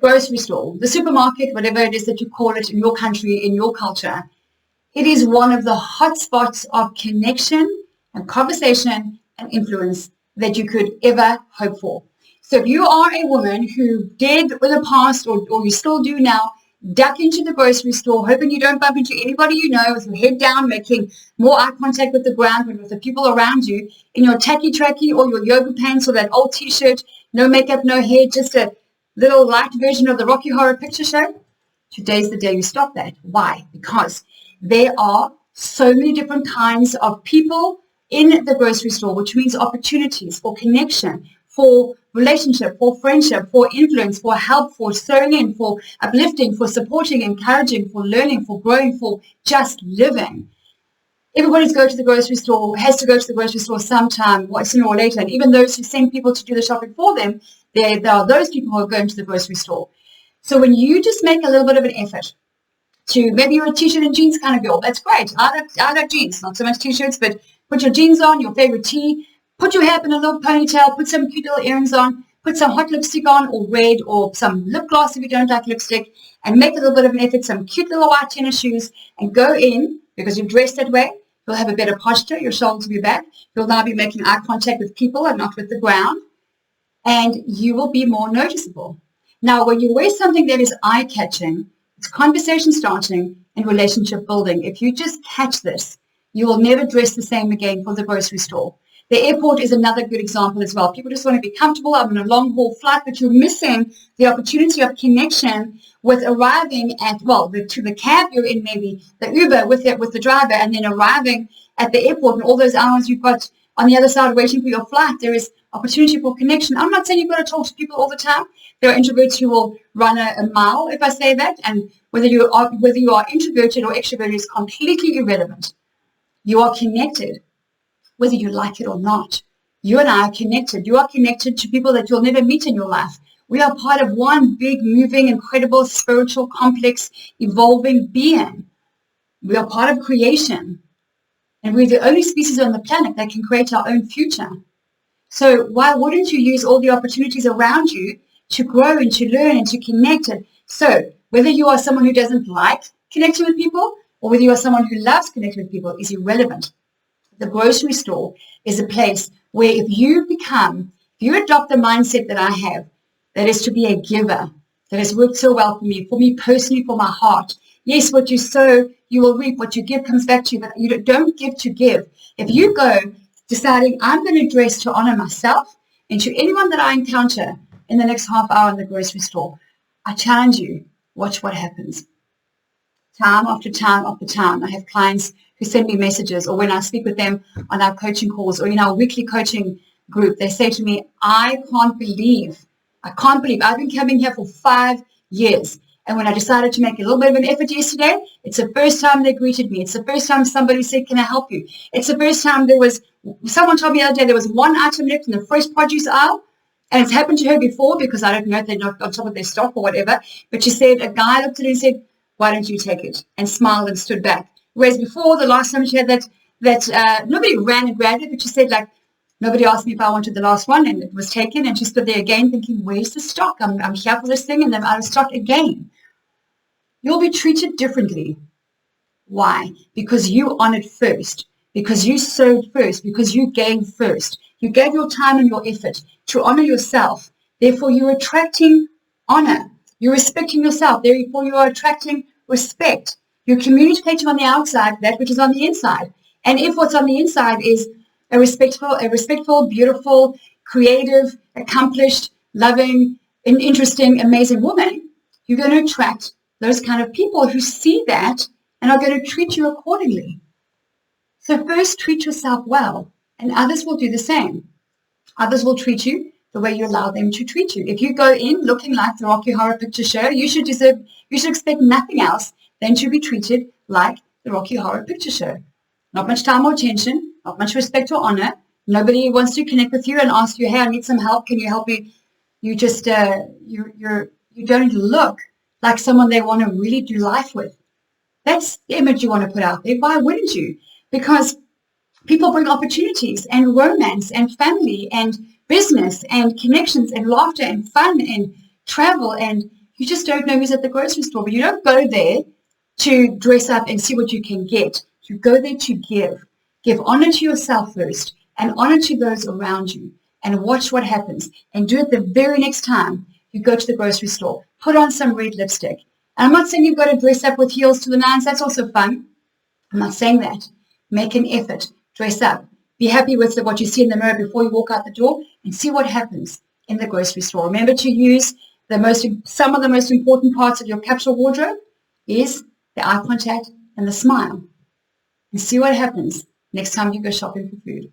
grocery store, the supermarket, whatever it is that you call it in your country, in your culture, it is one of the hotspots of connection and conversation and influence that you could ever hope for. So if you are a woman who did in the past or you still do now, duck into the grocery store, hoping you don't bump into anybody you know, with your head down, making more eye contact with the ground and with the people around you, in your tacky tracky or your yoga pants or that old t-shirt, no makeup, no hair, just a little light version of the Rocky Horror Picture Show. Today's the day you stop that. Why? Because there are so many different kinds of people in the grocery store, which means opportunities for connection, for relationship, for friendship, for influence, for help, for sewing in, for uplifting, for supporting, encouraging, for learning, for growing, for just living. Everybody's going to the grocery store, has to go to the grocery store sometime, sooner or later. And even those who send people to do the shopping for them, there are those people who are going to the grocery store. So when you just make a little bit of an effort to, maybe you're a t-shirt and jeans kind of girl, that's great. I like jeans, not so much t-shirts, but put your jeans on, your favorite tee, put your hair up in a little ponytail, put some cute little earrings on, put some hot lipstick on or red or some lip gloss if you don't like lipstick, and make a little bit of an effort, some cute little white tennis shoes, and go in because you're dressed that way. You'll have a better posture, your shoulders will be back. You'll now be making eye contact with people and not with the ground, and you will be more noticeable. Now, when you wear something that is eye-catching, it's conversation starting and relationship building. If you just catch this, you will never dress the same again for the grocery store. The airport is another good example as well. People just want to be comfortable. I'm on a long-haul flight, but you're missing the opportunity of connection with arriving at, to the cab you're in, maybe the Uber with the driver, and then arriving at the airport and all those hours you've got on the other side waiting for your flight. There is opportunity for connection. I'm not saying you've got to talk to people all the time. There are introverts who will run a mile, if I say that, and whether you are introverted or extroverted is completely irrelevant. You are connected, whether you like it or not. You and I are connected. You are connected to people that you'll never meet in your life. We are part of one big, moving, incredible, spiritual, complex, evolving being. We are part of creation. And we're the only species on the planet that can create our own future. So why wouldn't you use all the opportunities around you to grow and to learn and to connect? And so whether you are someone who doesn't like connecting with people or whether you are someone who loves connecting with people is irrelevant. The grocery store is a place where if you adopt the mindset that I have, that is to be a giver, that has worked so well for me personally, for my heart. Yes, what you sow, you will reap. What you give comes back to you, but you don't give to give. If you go deciding I'm going to dress to honor myself and to anyone that I encounter in the next half hour in the grocery store, I challenge you, watch what happens. Time after time after time, I have clients who send me messages, or when I speak with them on our coaching calls or in our weekly coaching group, they say to me, I can't believe I've been coming here for 5 years. And when I decided to make a little bit of an effort yesterday, it's the first time they greeted me. It's the first time somebody said, can I help you? It's the first time someone told me the other day there was one item left in the fresh produce aisle. And it's happened to her before because I don't know if they're not on top of their stock or whatever. But she said, a guy looked at her and said, why don't you take it? And smiled and stood back. Whereas before, the last time she had that nobody ran and grabbed it, but she said, nobody asked me if I wanted the last one, and it was taken. And she stood there again thinking, where's the stock? I'm here for this thing, and I'm out of stock again. You'll be treated differently. Why? Because you honored first, because you sowed first, because you gave first. You gave your time and your effort to honor yourself. Therefore, you're attracting honor. You're respecting yourself. Therefore, you are attracting respect. You're communicating on the outside that which is on the inside. And if what's on the inside is a respectful, beautiful, creative, accomplished, loving, and interesting, amazing woman, you're going to attract those kind of people who see that and are going to treat you accordingly. So first, treat yourself well, and others will do the same. Others will treat you the way you allow them to treat you. If you go in looking like the Rocky Horror Picture Show, you should expect nothing else than to be treated like the Rocky Horror Picture Show. Not much time or attention, not much respect or honor. Nobody wants to connect with you and ask you, hey, I need some help. Can you help me? You just, you don't look like someone they want to really do life with. That's the image you want to put out there. Why wouldn't you? Because people bring opportunities and romance and family and business and connections and laughter and fun and travel and, You just don't know who's at the grocery store, but you don't go there to dress up and see what you can get. You go there to give. Give honor to yourself first and honor to those around you and watch what happens. And do it the very next time you go to the grocery store. Put on some red lipstick. And I'm not saying you've got to dress up with heels to the nines. That's also fun. I'm not saying that. Make an effort. Dress up. Be happy with what you see in the mirror before you walk out the door and see what happens in the grocery store. Remember to use some of the most important parts of your capsule wardrobe is the eye contact and the smile. And see what happens next time you go shopping for food.